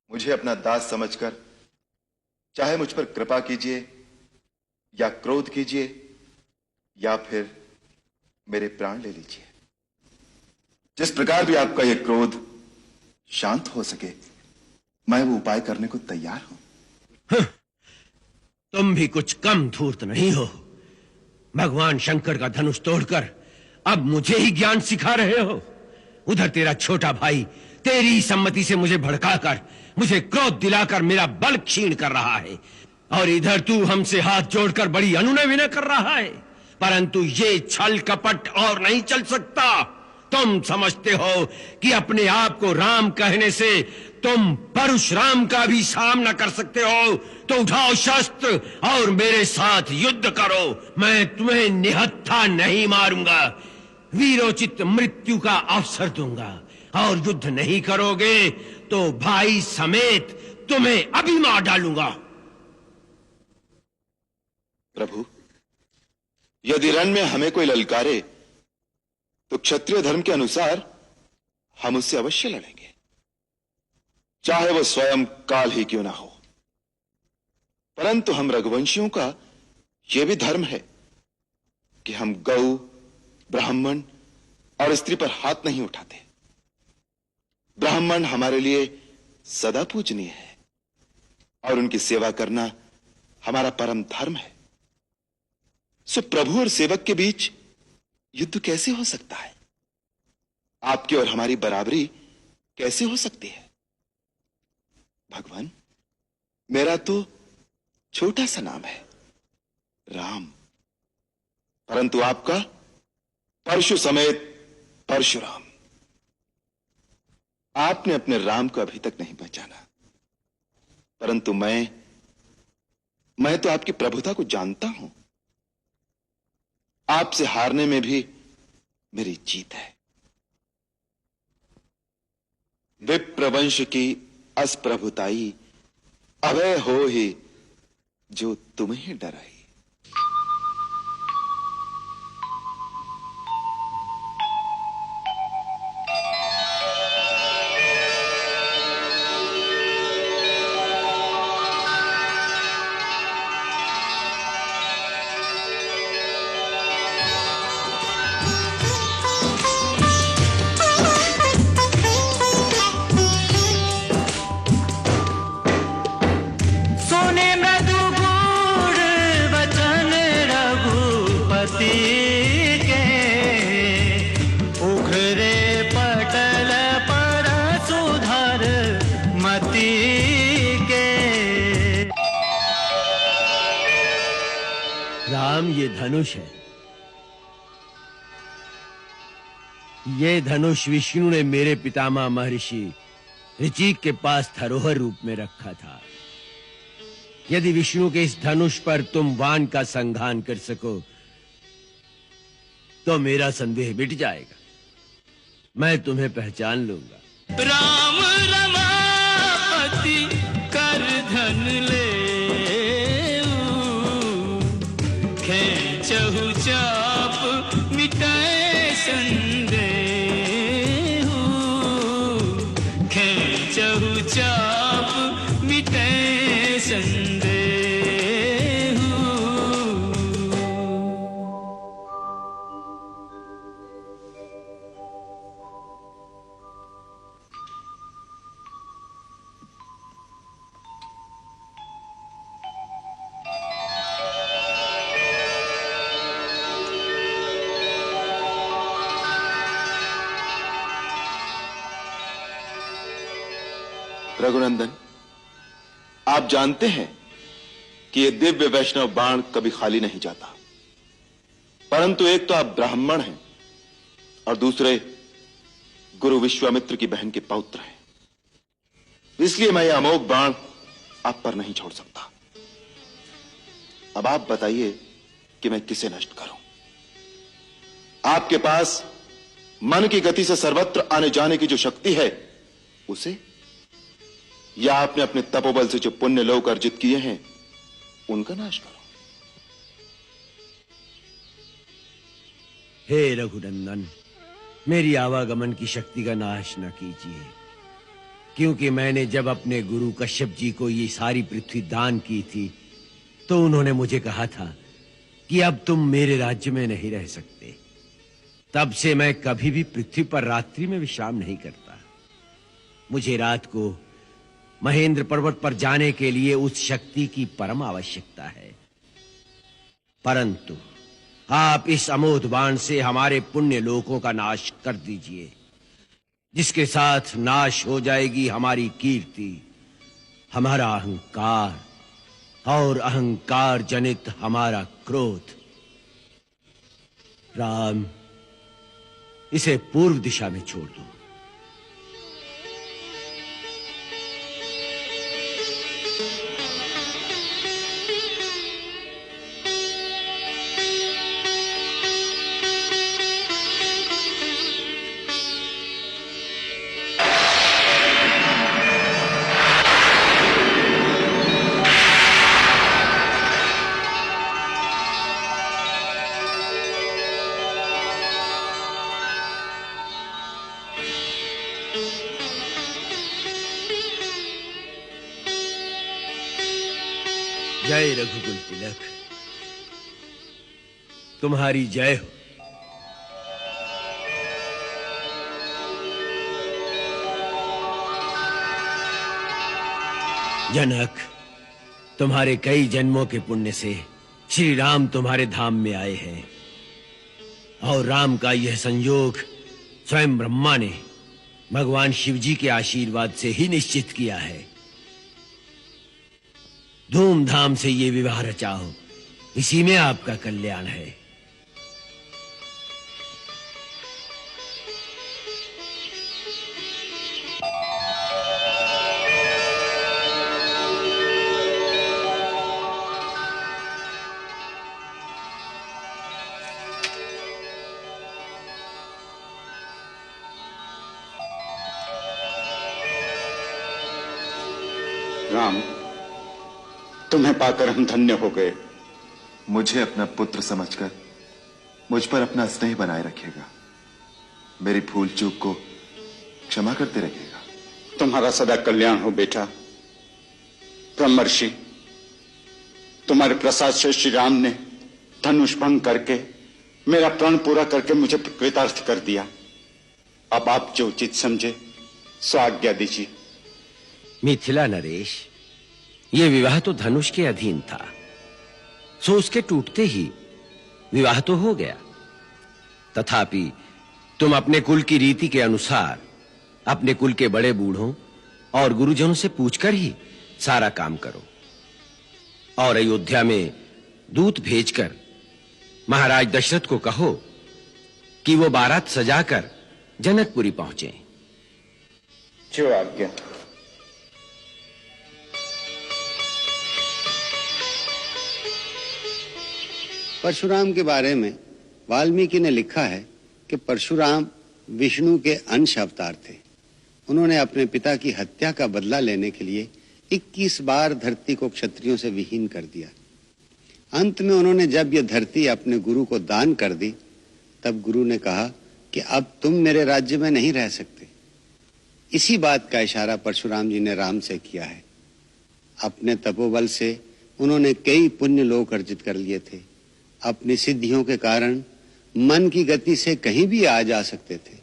मुझे अपना दास समझकर चाहे मुझ पर कृपा कीजिए या क्रोध कीजिए या फिर मेरे प्राण ले लीजिए। जिस प्रकार भी आपका यह क्रोध शांत हो सके, मैं वो उपाय करने को तैयार हूं। तुम भी कुछ कम धूर्त नहीं हो। भगवान शंकर का धनुष तोड़कर अब मुझे ही ज्ञान सिखा रहे हो। उधर तेरा छोटा भाई तेरी सम्मति से मुझे भड़काकर, मुझे क्रोध दिलाकर मेरा बल क्षीण कर रहा है, और इधर तू हमसे हाथ जोड़कर बड़ी अनुनय विनय कर रहा है। परंतु ये छल कपट और नहीं चल सकता। तुम समझते हो कि अपने आप को राम कहने से तुम परशुराम का भी सामना कर सकते हो, तो उठाओ शस्त्र और मेरे साथ युद्ध करो। मैं तुम्हें निहत्था नहीं मारूंगा, वीरोचित मृत्यु का अवसर दूंगा। और युद्ध नहीं करोगे तो भाई समेत तुम्हें अभी मार डालूंगा। प्रभु, यदि रण में हमें कोई ललकारे तो क्षत्रिय धर्म के अनुसार हम उससे अवश्य लड़ेंगे, चाहे वह स्वयं काल ही क्यों ना हो। परंतु हम रघुवंशियों का यह भी धर्म है कि हम गौ, ब्राह्मण और स्त्री पर हाथ नहीं उठाते। ब्राह्मण हमारे लिए सदा पूजनीय है और उनकी सेवा करना हमारा परम धर्म है। सो प्रभु और सेवक के बीच युद्ध कैसे हो सकता है? आपकी और हमारी बराबरी कैसे हो सकती है? भगवान, मेरा तो छोटा सा नाम है राम, परंतु आपका परशु समेत परशुराम। आपने अपने राम को अभी तक नहीं पहचाना, परंतु मैं तो आपकी प्रभुता को जानता हूं। आपसे हारने में भी मेरी जीत है। विप्रवंश की असप्रभुताई अभय हो ही जो तुम्हें डराई। राम, ये धनुष है। ये धनुष विष्णु ने मेरे पितामह महर्षि ऋचिक के पास धरोहर रूप में रखा था। यदि विष्णु के इस धनुष पर तुम वान का संघान कर सको तो मेरा संदेह मिट जाएगा। मैं तुम्हें पहचान लूंगा। राम रमापति कर धन ले, खेचहु चाप मिटाए संदेह, खेचहु चाप मिटाए संदेह। रघुनंदन, आप जानते हैं कि यह दिव्य वैष्णव बाण कभी खाली नहीं जाता। परंतु एक तो आप ब्राह्मण हैं और दूसरे गुरु विश्वामित्र की बहन के पौत्र हैं, इसलिए मैं यह अमोघ बाण आप पर नहीं छोड़ सकता। अब आप बताइए कि मैं किसे नष्ट करूं? आपके पास मन की गति से सर्वत्र आने जाने की जो शक्ति है उसे, या आपने अपने तपोबल से जो पुण्य लोक अर्जित किए हैं उनका नाश करो। हे रघुनंदन, मेरी आवागमन की शक्ति का नाश न कीजिए। क्योंकि मैंने जब अपने गुरु कश्यप जी को ये सारी पृथ्वी दान की थी तो उन्होंने मुझे कहा था कि अब तुम मेरे राज्य में नहीं रह सकते। तब से मैं कभी भी पृथ्वी पर रात्रि में विश्राम नहीं करता। मुझे रात को महेंद्र पर्वत पर जाने के लिए उस शक्ति की परम आवश्यकता है। परंतु आप इस अमोघ बाण से हमारे पुण्य लोकों का नाश कर दीजिए, जिसके साथ नाश हो जाएगी हमारी कीर्ति, हमारा अहंकार और अहंकार जनित हमारा क्रोध। राम, इसे पूर्व दिशा में छोड़ दो। जय रघुकुल तिलक, तुम्हारी जय हो। जनक, तुम्हारे कई जन्मों के पुण्य से श्री राम तुम्हारे धाम में आए हैं, और राम का यह संयोग स्वयं ब्रह्मा ने भगवान शिव जी के आशीर्वाद से ही निश्चित किया है। धूमधाम से ये विवाह रचाओ, इसी में आपका कल्याण है। राम, तुम्हें पाकर हम धन्य हो गए। मुझे अपना पुत्र समझकर मुझ पर अपना स्नेह बनाए रखेगा, मेरी भूल चूक को क्षमा करते रखेगा। तुम्हारा सदा कल्याण हो बेटा। ब्रह्मर्षि, तुम्हारे प्रसाद से श्री राम ने धनुष भंग करके मेरा प्रण पूरा करके मुझे कृतार्थ कर दिया। अब आप जो उचित समझे सो आज्ञा दीजिए। मिथिला नरेश, ये विवाह तो धनुष के अधीन था, सो उसके टूटते ही विवाह तो हो गया। तथापि तुम अपने कुल की रीति के अनुसार अपने कुल के बड़े बूढ़ों और गुरुजनों से पूछकर ही सारा काम करो, और अयोध्या में दूत भेजकर महाराज दशरथ को कहो कि वो बारात सजाकर जनकपुरी पहुंचे। जो आज्ञा। परशुराम के बारे में वाल्मीकि ने लिखा है कि परशुराम विष्णु के अंश अवतार थे। उन्होंने अपने पिता की हत्या का बदला लेने के लिए 21 बार धरती को क्षत्रियों से विहीन कर दिया। अंत में उन्होंने जब यह धरती अपने गुरु को दान कर दी, तब गुरु ने कहा कि अब तुम मेरे राज्य में नहीं रह सकते। इसी बात का इशारा परशुराम जी ने राम से किया है। अपने तपोबल से उन्होंने कई पुण्य लोक अर्जित कर लिए थे। अपनी सिद्धियों के कारण मन की गति से कहीं भी आ जा सकते थे।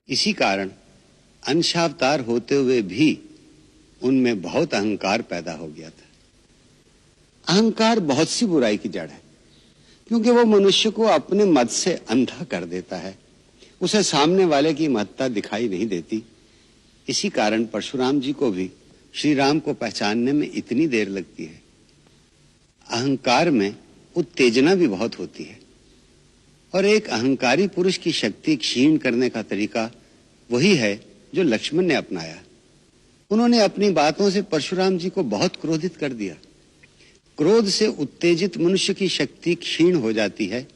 इसी कारण अंशावतार होते हुए भी उनमें बहुत अहंकार पैदा हो गया था। अहंकार बहुत सी बुराई की जड़ है, क्योंकि वो मनुष्य को अपने मत से अंधा कर देता है। उसे सामने वाले की महत्ता दिखाई नहीं देती। इसी कारण परशुराम जी को भी श्री राम को पहचानने में इतनी देर लगती है। अहंकार में उत्तेजना भी बहुत होती है, और एक अहंकारी पुरुष की शक्ति क्षीण करने का तरीका वही है जो लक्ष्मण ने अपनाया। उन्होंने अपनी बातों से परशुराम जी को बहुत क्रोधित कर दिया। क्रोध से उत्तेजित मनुष्य की शक्ति क्षीण हो जाती है।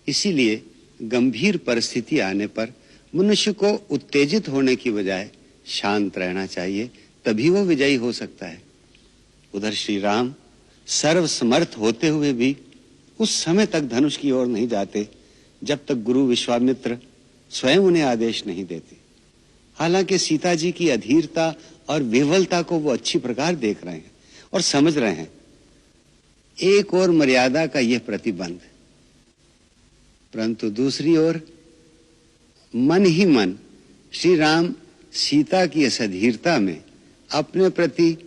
इसीलिए गंभीर परिस्थिति आने पर मनुष्य को उत्तेजित होने की बजाय शांत रहना चाहिए, तभी वो विजयी हो सकता है। उधर श्री राम सर्वसमर्थ होते हुए भी उस समय तक धनुष की ओर नहीं जाते जब तक गुरु विश्वामित्र स्वयं उन्हें आदेश नहीं देते। हालांकि सीता जी की अधीरता और विह्वलता को वो अच्छी प्रकार देख रहे हैं और समझ रहे हैं। एक और मर्यादा का यह प्रतिबंध, परंतु दूसरी ओर मन ही मन श्री राम सीता की इस अधीरता में अपने प्रति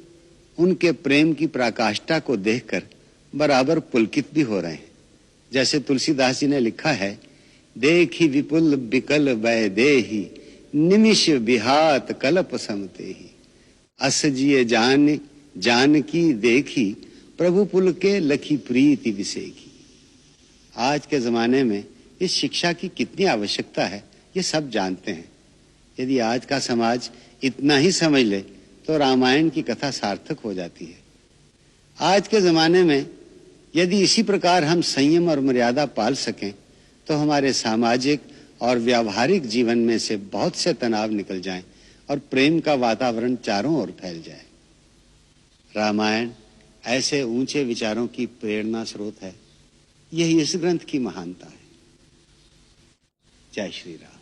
उनके प्रेम की पराकाष्ठा को देखकर बराबर पुलकित भी हो रहे हैं। जैसे तुलसीदास जी ने लिखा है, देखी विपुल बिकल वै देहि निमिष बिहात कल्प समते ही, अस जिये जानकी देखी प्रभु पुल के लखी प्रीति विसेखी। आज के जमाने में इस शिक्षा की कितनी आवश्यकता है ये सब जानते हैं। यदि आज का समाज इतना ही समझ ले तो रामायण की कथा सार्थक हो जाती है। आज के जमाने में यदि इसी प्रकार हम संयम और मर्यादा पाल सकें तो हमारे सामाजिक और व्यावहारिक जीवन में से बहुत से तनाव निकल जाएं और प्रेम का वातावरण चारों ओर फैल जाए। रामायण ऐसे ऊंचे विचारों की प्रेरणा स्रोत है। यही इस ग्रंथ की महानता है। जय श्री राम।